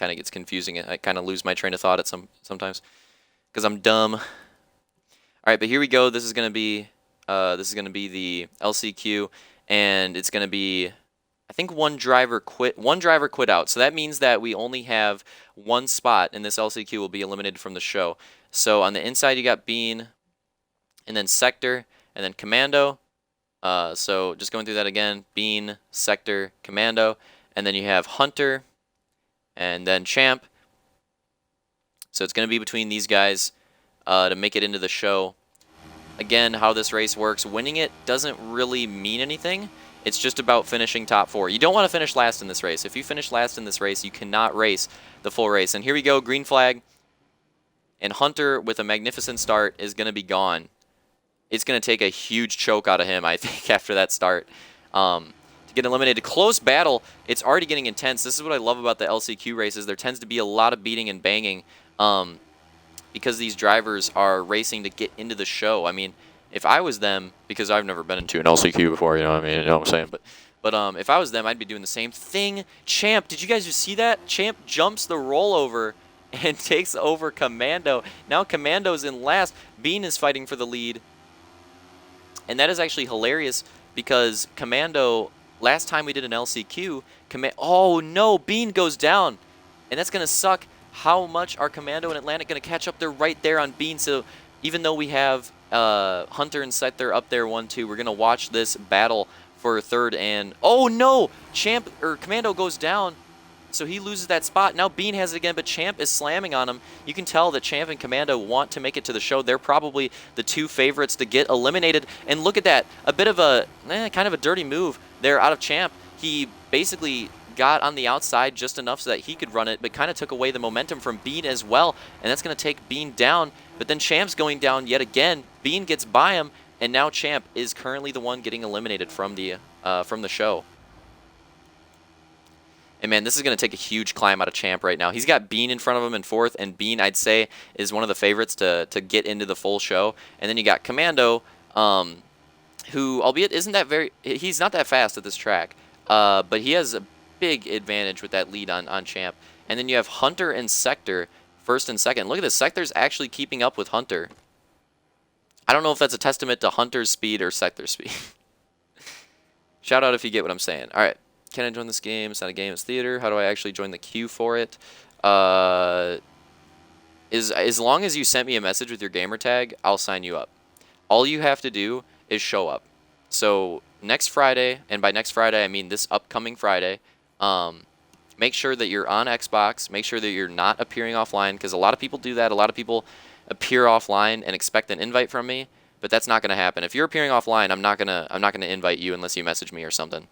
kind of gets confusing. I kind of lose my train of thought at sometimes because I'm dumb. All right, but here we go. This is gonna be the LCQ, and it's gonna be, I think one driver quit out. So that means that we only have one spot, and this LCQ will be eliminated from the show. So on the inside you got Bean, and then Sector, and then Commando. So just going through that again: Bean, Sector, Commando, and then you have Hunter, and then Champ. So it's going to be between these guys to make it into the show. Again, how this race works: winning it doesn't really mean anything. It's just about finishing top 4. You don't want to finish last in this race. If you finish last in this race, you cannot race the full race. And here we go, green flag. And Hunter, with a magnificent start, is going to be gone. It's going to take a huge choke out of him, I think, after that start. To get eliminated. Close battle. It's already getting intense. This is what I love about the LCQ races. There tends to be a lot of beating and banging because these drivers are racing to get into the show. I mean, if I was them, because I've never been into an LCQ before, you know what I mean? You know what I'm saying? But if I was them, I'd be doing the same thing. Champ, did you guys just see that? Champ jumps the rollover and takes over Commando. Now Commando's in last. Bean is fighting for the lead. And that is actually hilarious because Commando, last time we did an LCQ, oh no, Bean goes down. And that's going to suck. How much are Commando and Atlantic going to catch up? They're right there on Bean. So even though we have Hunter and Sector up there 1-2, we're going to watch this battle for third. And oh no, Commando goes down. So he loses that spot. Now Bean has it again, but Champ is slamming on him. You can tell that Champ and Commando want to make it to the show. They're probably the 2 favorites to get eliminated. And look at that. A bit of a, kind of a dirty move there out of Champ. He basically got on the outside just enough so that he could run it, but kind of took away the momentum from Bean as well. And that's going to take Bean down. But then Champ's going down yet again. Bean gets by him, and now Champ is currently the one getting eliminated from the show. And man, this is going to take a huge climb out of Champ right now. He's got Bean in front of him in 4th, and Bean, I'd say, is one of the favorites to get into the full show. And then you got Commando, who, albeit he's not that fast at this track, but he has a big advantage with that lead on Champ. And then you have Hunter and Sector, 1st and 2nd. Look at this. Sector's actually keeping up with Hunter. I don't know if that's a testament to Hunter's speed or Sector's speed. Shout out if you get what I'm saying. All right. Can I join this game? It's not a game, it's theater. How do I actually join the queue for it? As long as you sent me a message with your gamer tag, I'll sign you up. All you have to do is show up. So next Friday, and by next Friday I mean this upcoming Friday, make sure that you're on Xbox. Make sure that you're not appearing offline, because a lot of people do that. A lot of people appear offline and expect an invite from me, but that's not going to happen. If you're appearing offline, I'm not gonna invite you unless you message me or something.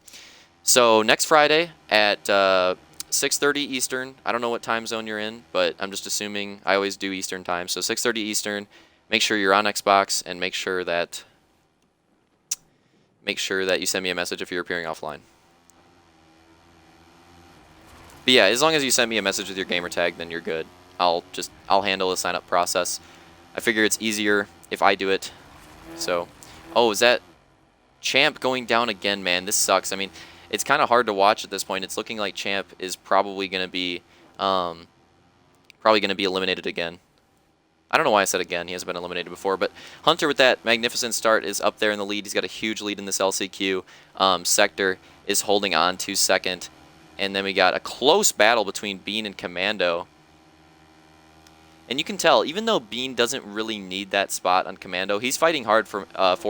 So next Friday at 6:30 Eastern. I don't know what time zone you're in, but I'm just assuming I always do Eastern time. So 6:30 Eastern. Make sure you're on Xbox, and make sure that you send me a message if you're appearing offline. But yeah, as long as you send me a message with your gamer tag, then you're good. I'll handle the sign up process. I figure it's easier if I do it. So, oh, is that Champ going down again, man? This sucks. I mean, it's kind of hard to watch at this point. It's looking like Champ is probably going to be eliminated again. I don't know why I said again. He hasn't been eliminated before. But Hunter, with that magnificent start, is up there in the lead. He's got a huge lead in this LCQ. Sector is holding on to 2nd. And then we got a close battle between Bean and Commando. And you can tell, even though Bean doesn't really need that spot on Commando, he's fighting hard for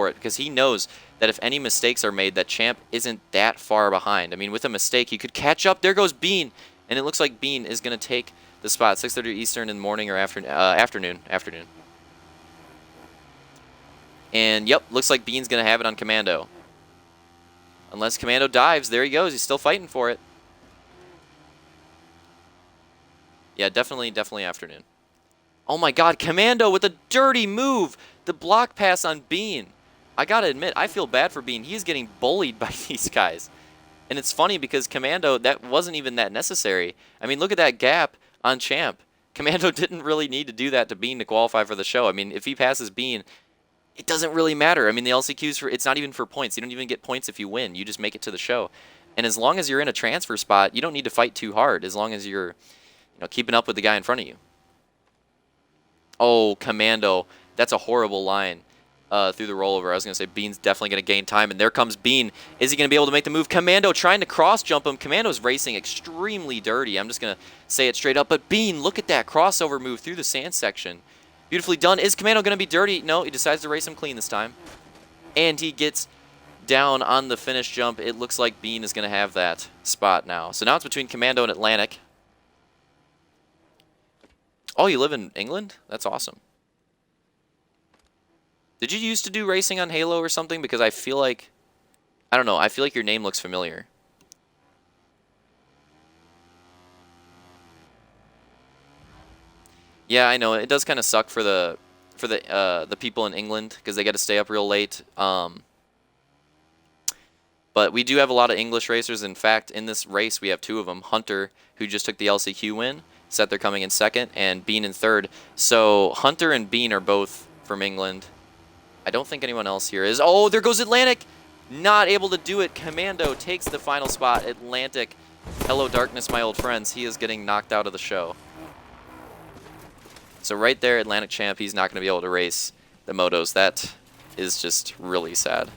it, because he knows that if any mistakes are made, that Champ isn't that far behind. I mean, with a mistake, he could catch up. There goes Bean. And it looks like Bean is going to take the spot. 6:30 Eastern in the morning or afternoon. And, yep, looks like Bean's going to have it on Commando. Unless Commando dives. There he goes. He's still fighting for it. Yeah, definitely afternoon. Oh my god, Commando with a dirty move! The block pass on Bean. I gotta admit, I feel bad for Bean. He's getting bullied by these guys. And it's funny because Commando, that wasn't even that necessary. I mean, look at that gap on Champ. Commando didn't really need to do that to Bean to qualify for the show. I mean, if he passes Bean, it doesn't really matter. I mean, the LCQ's it's not even for points. You don't even get points if you win. You just make it to the show. And as long as you're in a transfer spot, you don't need to fight too hard. As long as you're keeping up with the guy in front of you. Oh, Commando. That's a horrible line through the rollover. I was going to say Bean's definitely going to gain time, and there comes Bean. Is he going to be able to make the move? Commando trying to cross-jump him. Commando's racing extremely dirty. I'm just going to say it straight up. But Bean, look at that crossover move through the sand section. Beautifully done. Is Commando going to be dirty? No, he decides to race him clean this time. And he gets down on the finish jump. It looks like Bean is going to have that spot now. So now it's between Commando and Atlantic. Oh, you live in England? That's awesome. Did you used to do racing on Halo or something? Because I feel like, I don't know, I feel like your name looks familiar. Yeah, I know. It does kind of suck for the people in England because they got to stay up real late. But we do have a lot of English racers. In fact, in this race, we have two of them. Hunter, who just took the LCQ win, Seth, they're coming in second, and Bean in third. So Hunter and Bean are both from England. I don't think anyone else here is. Oh, there goes Atlantic. Not able to do it. Commando takes the final spot. Atlantic, hello darkness, my old friends. He is getting knocked out of the show. So right there, Atlantic champ, he's not going to be able to race the motos. That is just really sad.